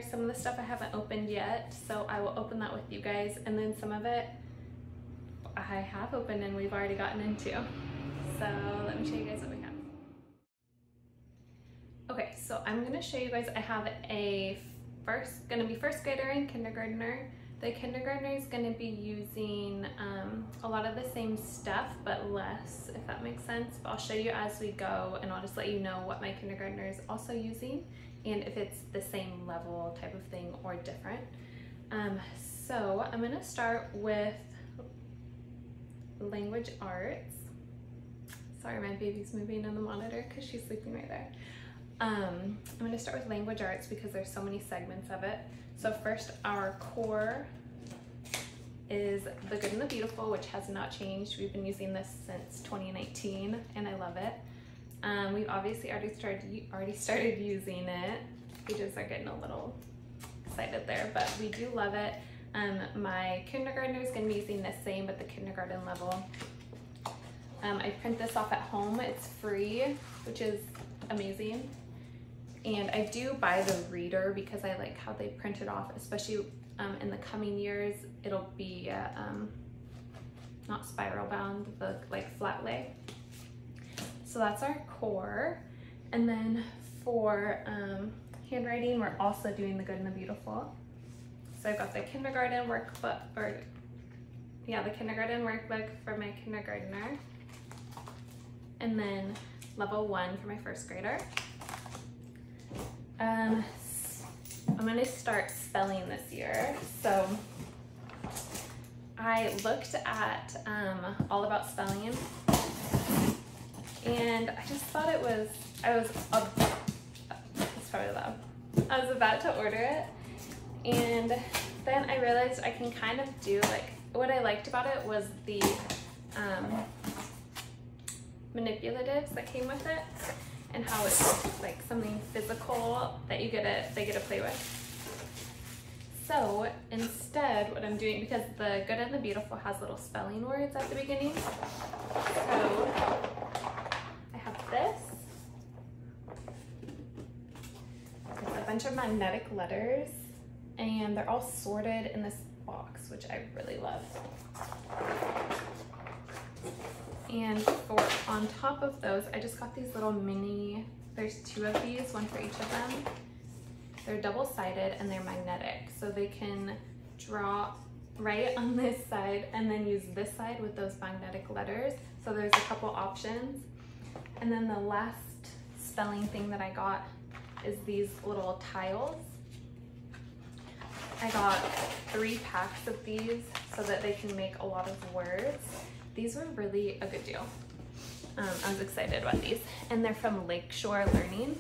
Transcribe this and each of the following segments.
here. Some of the stuff I haven't opened yet, so I will open that with you guys, and then some of it I have opened and we've already gotten into. So let me show you guys what we have. Okay, so I'm gonna show you guys, I have a gonna be first grader and kindergartner. The kindergartner is gonna be using a lot of the same stuff, but less, if that makes sense. But I'll show you as we go, and I'll just let you know what my kindergartner is also using, and if it's the same level type of thing or different. So I'm gonna start with language arts. Sorry, my baby's moving on the monitor because she's sleeping right there. I'm going to start with language arts because there's so many segments of it. So first, our core is The Good and the Beautiful, which has not changed. We've been using this since 2019 and I love it. We've obviously already started using it. Pages are getting a little excited there, but we do love it. My kindergartner is going to be using the same, but the kindergarten level. I print this off at home. It's free, which is amazing. And I do buy the reader because I like how they print it off, especially in the coming years. It'll be not spiral bound, the like flat lay. So that's our core. And then for handwriting, we're also doing The Good and the Beautiful. So I've got the kindergarten workbook, the kindergarten workbook for my kindergartner. And then level 1 for my first grader. I'm gonna start spelling this year. So I looked at All About Spelling, and I just thought it's probably loud. I was about to order it, and then I realized I can kind of do like, what I liked about it was the manipulatives that came with it, and how it's like something physical that they get to play with. So instead, what I'm doing, because The Good and the Beautiful has little spelling words at the beginning, so I have this. It's a bunch of magnetic letters, and they're all sorted in this box, which I really love. And for on top of those, I just got these little mini, there's 2 of these, one for each of them. They're double-sided and they're magnetic, so they can draw right on this side and then use this side with those magnetic letters. So there's a couple options. And then the last spelling thing that I got is these little tiles. I got 3 packs of these so that they can make a lot of words. These were really a good deal. I was excited about these. And they're from Lakeshore Learning.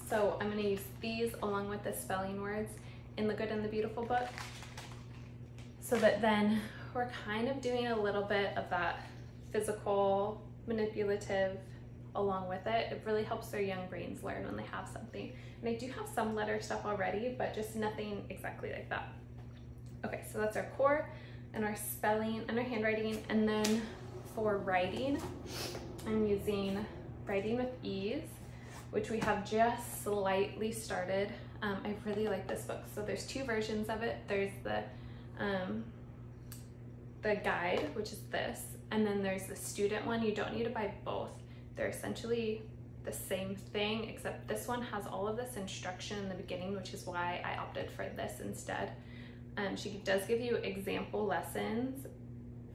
So I'm gonna use these along with the spelling words in The Good and the Beautiful book, so that then we're kind of doing a little bit of that physical, manipulative along with it. It really helps their young brains learn when they have something. And I do have some letter stuff already, but just nothing exactly like that. Okay, so that's our core and our spelling and our handwriting. And then for writing, I'm using Writing with Ease, which we have just slightly started. I really like this book. So there's 2 versions of it. There's the guide, which is this, and then there's the student one. You don't need to buy both. They're essentially the same thing, except this one has all of this instruction in the beginning, which is why I opted for this instead. She does give you example lessons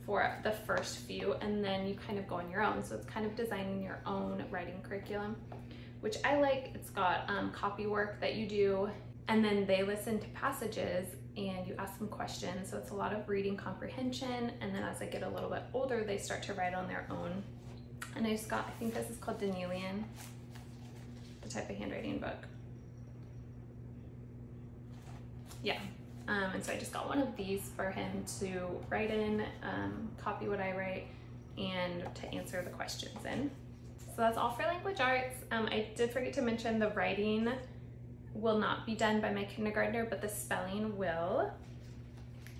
for the first few, and then you kind of go on your own. So it's kind of designing your own writing curriculum, which I like. It's got copy work that you do, and then they listen to passages and you ask them questions. So it's a lot of reading comprehension, and then as they get a little bit older, they start to write on their own. And I just got, I think this is called Danielian, the type of handwriting book. Yeah. And so I just got one of these for him to write in, copy what I write, and to answer the questions in. So that's all for language arts. I did forget to mention the writing will not be done by my kindergartner, but the spelling will.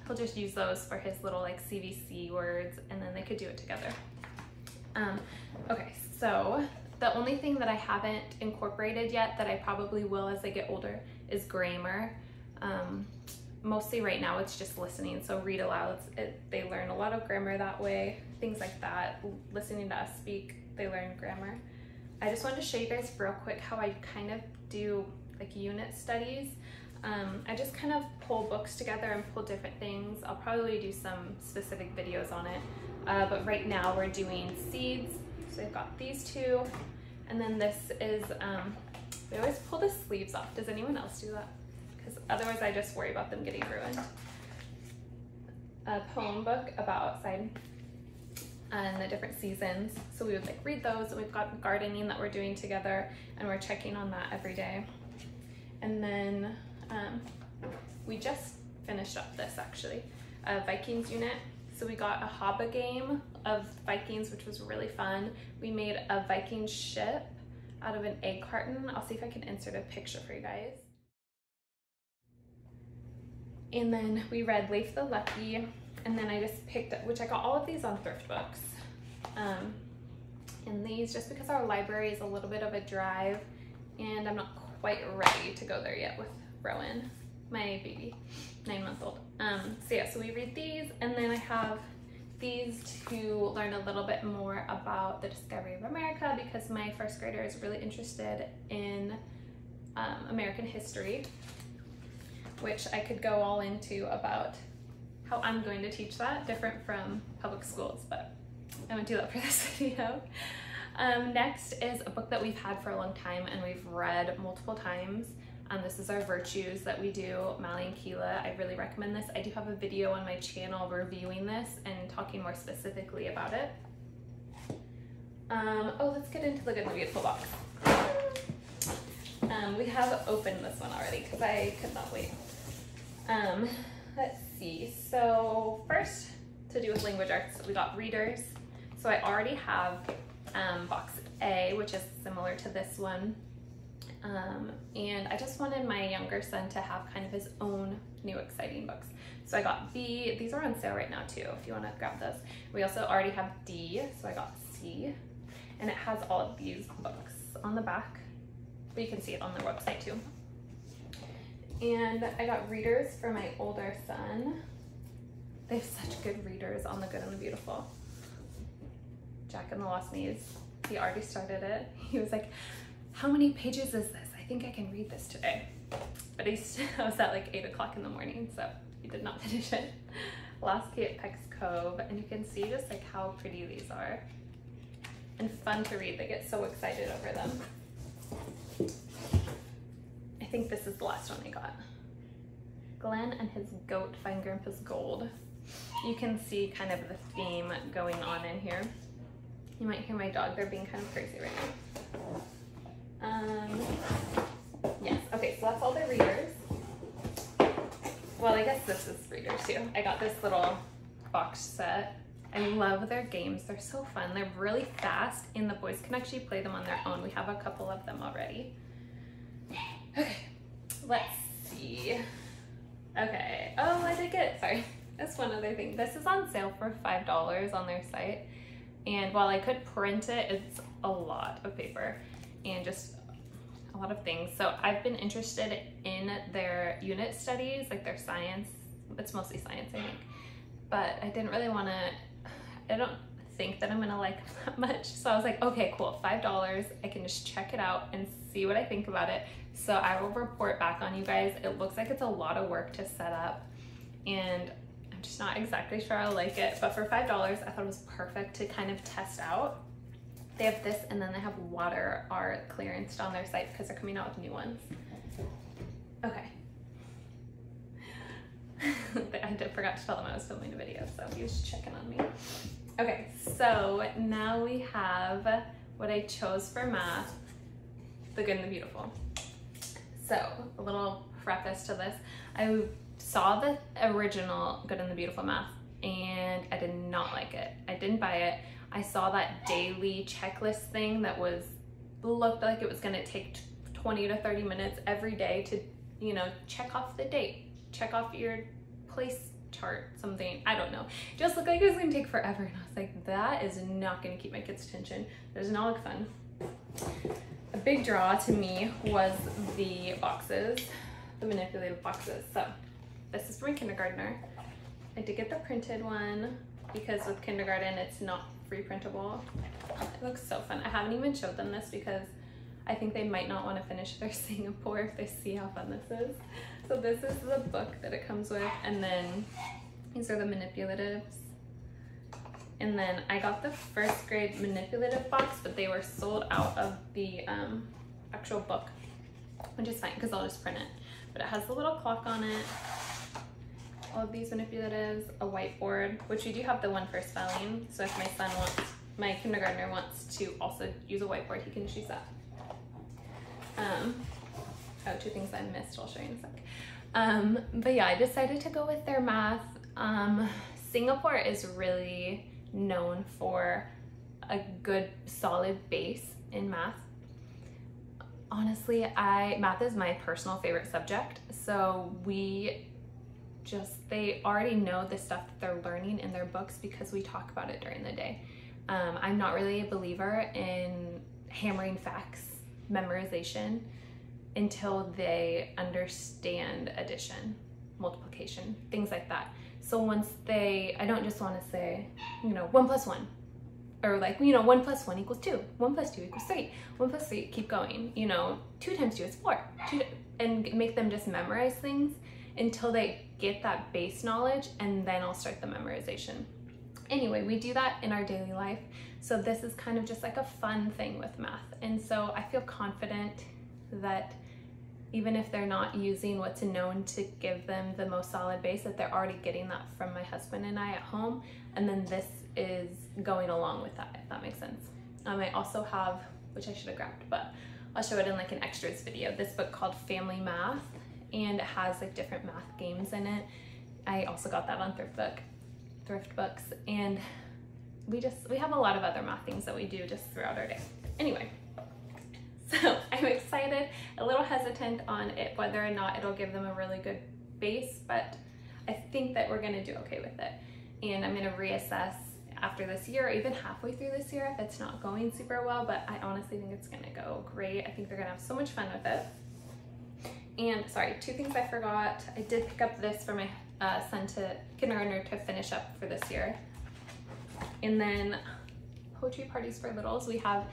He'll just use those for his little like CVC words, and then they could do it together. Okay, so The only thing that I haven't incorporated yet that I probably will as they get older is grammar. Mostly right now it's just listening, so read alouds. They learn a lot of grammar that way, things like that. Listening to us speak, they learn grammar. I just wanted to show you guys real quick how I kind of do like unit studies. I just kind of pull books together and pull different things. I'll probably do some specific videos on it, but right now we're doing seeds. So I've got these two, and then this is, we always pull the sleeves off. Does anyone else do that? Because otherwise I just worry about them getting ruined. A poem book about outside and the different seasons. So we would like read those, and we've got gardening that we're doing together, and we're checking on that every day. And then we just finished up this actually, a Vikings unit. So we got a hobby game of Vikings, which was really fun. We made a Viking ship out of an egg carton. I'll see if I can insert a picture for you guys. And then we read Leif the Lucky, and then I just picked up, which I got all of these on thrift books. And these, just because our library is a little bit of a drive, and I'm not quite ready to go there yet with Rowan, my baby, 9-month-old. So yeah, so we read these, and then I have these to learn a little bit more about the discovery of America, because my first grader is really interested in American history, which I could go all into about how I'm going to teach that, different from public schools, but I won't do that for this video. Next is a book that we've had for a long time and we've read multiple times. This is our virtues that we do, Mally and Keela. I really recommend this. I do have a video on my channel reviewing this and talking more specifically about it. Oh, let's get into the Good and the Beautiful box. We have opened this one already because I could not wait. Let's see. So first, to do with language arts, we got readers. So I already have box A, which is similar to this one. And I just wanted my younger son to have kind of his own new exciting books. So I got B. These are on sale right now too, if you want to grab those. We also already have D, so I got C. And it has all of these books on the back, but you can see it on their website too. And I got readers for my older son. They have such good readers on the Good and the Beautiful. Jack and the Lost Maze. He already started it. He was like, how many pages is this? I think I can read this today. But he was at like 8 o'clock in the morning, so he did not finish it. Last Key at Peck's Cove, and you can see just like how pretty these are. And fun to read. They get so excited over them. I think this is the last one I got. Glenn and his goat find Grandpa's gold. You can see kind of the theme going on in here. You might hear my dog, they're being kind of crazy right now. Yes, okay, so that's all the readers. Well, I guess this is readers too. I got this little box set. I love their games, they're so fun. They're really fast and the boys can actually play them on their own. We have a couple of them already. Okay, let's see. Okay, oh, I did get, sorry, that's one other thing. This is on sale for $5 on their site. And while I could print it, it's a lot of paper and just a lot of things. So I've been interested in their unit studies, like their science. It's mostly science, I think. But I didn't really want to, I don't think that I'm gonna like them that much. So I was like, okay, cool, $5. I can just check it out and see what I think about it. So I will report back on you guys. It looks like it's a lot of work to set up, and I'm just not exactly sure I'll like it, but for $5, I thought it was perfect to kind of test out. They have this, and then they have water art clearanced on their site because they're coming out with new ones. Okay. I forgot to tell them I was filming a video, so he was checking on me. Okay, so now we have what I chose for math, the Good and the Beautiful. So, a little preface to this. I saw the original Good and the Beautiful math and I did not like it. I didn't buy it. I saw that daily checklist thing that looked like it was gonna take 20 to 30 minutes every day to, you know, check off the date, check off your place chart, something, I don't know. It just looked like it was gonna take forever, and I was like, that is not gonna keep my kids' attention. It does not look fun. A big draw to me was the boxes, the manipulative boxes. So this is for my kindergartner. I did get the printed one because with kindergarten it's not free printable. It looks so fun. I haven't even showed them this because I think they might not want to finish their Singapore if they see how fun this is. So this is the book that it comes with, and then these are the manipulatives. And then I got the first grade manipulative box, but they were sold out of the actual book, which is fine because I'll just print it. But it has the little clock on it, all of these manipulatives, a whiteboard, which we do have the one for spelling. So if my kindergartner wants to also use a whiteboard, he can choose that. Oh, two things I missed, I'll show you in a sec. But yeah, I decided to go with their math. Singapore is really known for a good solid base in math. Honestly, math is my personal favorite subject, so they already know the stuff that they're learning in their books because we talk about it during the day. I'm not really a believer in hammering facts, memorization, until they understand addition, multiplication, things like that. So once I don't just want to say, 1 + 1, or like, 1 + 1 = 2, 1 + 2 = 3, 1 + 3, keep going, 2 × 2 is 4, and make them just memorize things until they get that base knowledge, and then I'll start the memorization. Anyway, we do that in our daily life. So this is kind of just like a fun thing with math. And so I feel confident that even if they're not using what's known to give them the most solid base, that they're already getting that from my husband and I at home. And then this is going along with that, if that makes sense. I also have, which I should have grabbed, but I'll show it in like an extras video, this book called Family Math, and it has like different math games in it. I also got that on Thrift Books, and we have a lot of other math things that we do just throughout our day. Anyway, so I'm excited, a little hesitant on it, whether or not it'll give them a really good base, but I think that we're gonna do okay with it. And I'm gonna reassess after this year, or even halfway through this year, if it's not going super well, but I honestly think it's gonna go great. I think they're gonna have so much fun with it. And sorry, two things I forgot. I did pick up this for my kindergartner to finish up for this year. And then poetry parties for littles. We have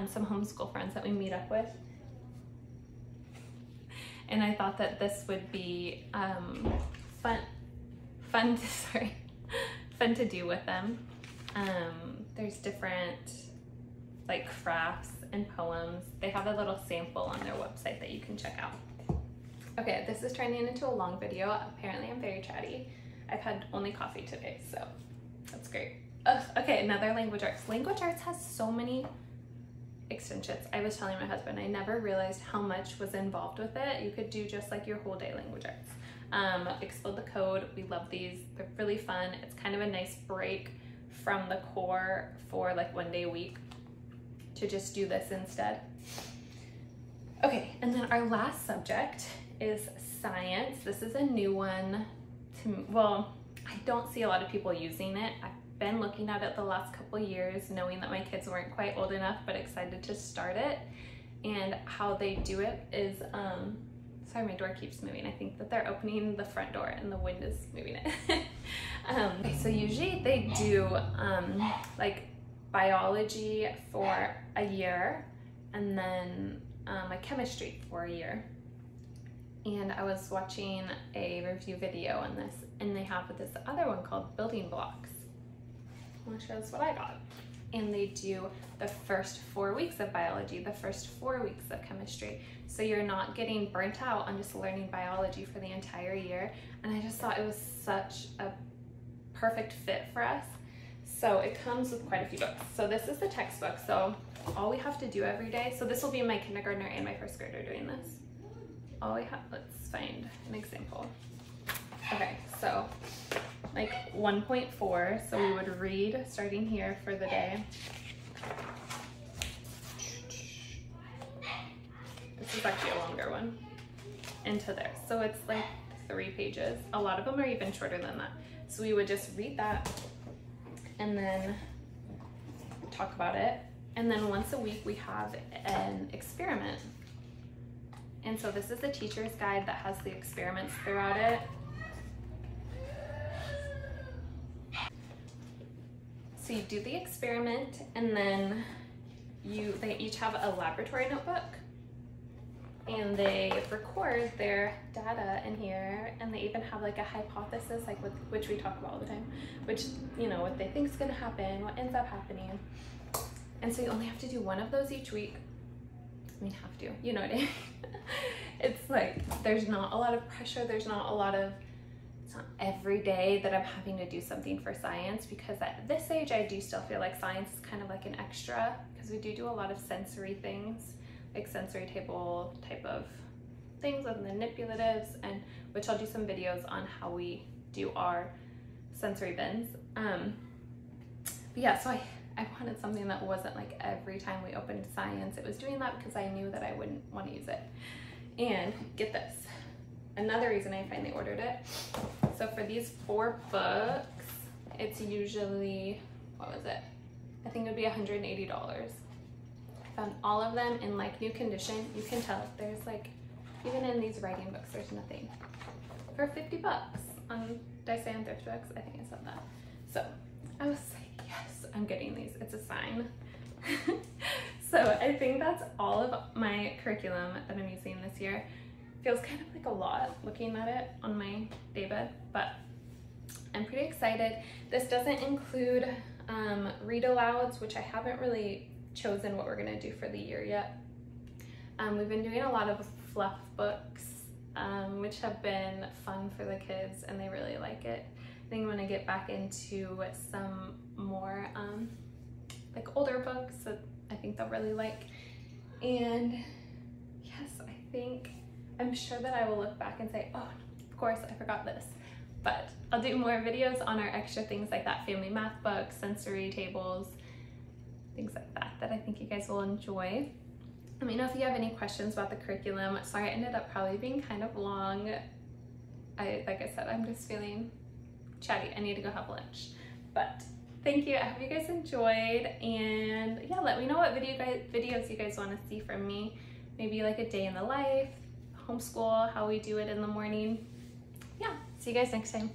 some homeschool friends that we meet up with. And I thought that this would be fun to do with them. There's different like crafts and poems. They have a little sample on their website that you can check out. Okay, this is turning into a long video. Apparently I'm very chatty. I've had only coffee today, so that's great. Okay, another language arts. Language arts has so many extensions. I was telling my husband, I never realized how much was involved with it. You could do just like your whole day language arts. Explode the Code, we love these. They're really fun. It's kind of a nice break from the core for like 1 day a week to just do this instead. Okay, and then our last subject is science. This is a new one to me. Well, I don't see a lot of people using it. I've been looking at it the last couple years, knowing that my kids weren't quite old enough, but excited to start it. And how they do it is, sorry, my door keeps moving. I think that they're opening the front door and the wind is moving it. So usually they do like biology for a year, and then like chemistry for a year. And I was watching a review video on this, and they have this other one called Building Blocks. I'll show us what I got. And they do the first 4 weeks of biology, the first 4 weeks of chemistry. So you're not getting burnt out on just learning biology for the entire year. And I just thought it was such a perfect fit for us. So it comes with quite a few books. So this is the textbook. So all we have to do every day, so this will be my kindergartner and my first grader doing this. All we have, let's find an example. Okay, so like 1.4, so we would read starting here for the day. This is actually a longer one, into there. So it's like 3 pages. A lot of them are even shorter than that. So we would just read that and then talk about it And then once a week we have an experiment. And so this is the teacher's guide that has the experiments throughout it. So you do the experiment, and then they each have a laboratory notebook, and they record their data in here, and they even have like a hypothesis, like which we talk about all the time, which, you know, what they think is going to happen, what ends up happening. And so you only have to do one of those each week. I mean, have to, you know what I mean? It's like, there's not a lot of pressure. There's not a lot of, it's not every day that I'm having to do something for science, because at this age, I do still feel like science is kind of like an extra, because we do a lot of sensory things, like sensory table type of things with manipulatives, and which I'll do some videos on how we do our sensory bins. But yeah, so I wanted something that wasn't like every time we opened science it was doing that, because I knew that I wouldn't want to use it. And get this, another reason I finally ordered it. So for these 4 books, it's usually, what was it? I think it would be $180. I found all of them in like new condition. You can tell there's like, even in these writing books, there's nothing. For 50 bucks on, did I say on Thrift Books? I think I said that. So I was like, yes, I'm getting these. It's a sign. So I think that's all of my curriculum that I'm using this year. Feels kind of like a lot looking at it on my daybed, but I'm pretty excited. This doesn't include read alouds, which I haven't really chosen what we're gonna do for the year yet. We've been doing a lot of fluff books, which have been fun for the kids, and they really like it. I think I'm gonna get back into some more like older books that I think they'll really like. And yes, I'm sure that I will look back and say, oh, of course I forgot this. But I'll do more videos on our extra things like that, family math books, sensory tables, things like that, that I think you guys will enjoy. Let me know if you have any questions about the curriculum. Sorry, it ended up probably being kind of long. Like I said, I'm just feeling chatty. I need to go have lunch. But thank you. I hope you guys enjoyed. And yeah, let me know what videos you guys want to see from me. Maybe like a day in the life, homeschool, how we do it in the morning. Yeah, see you guys next time.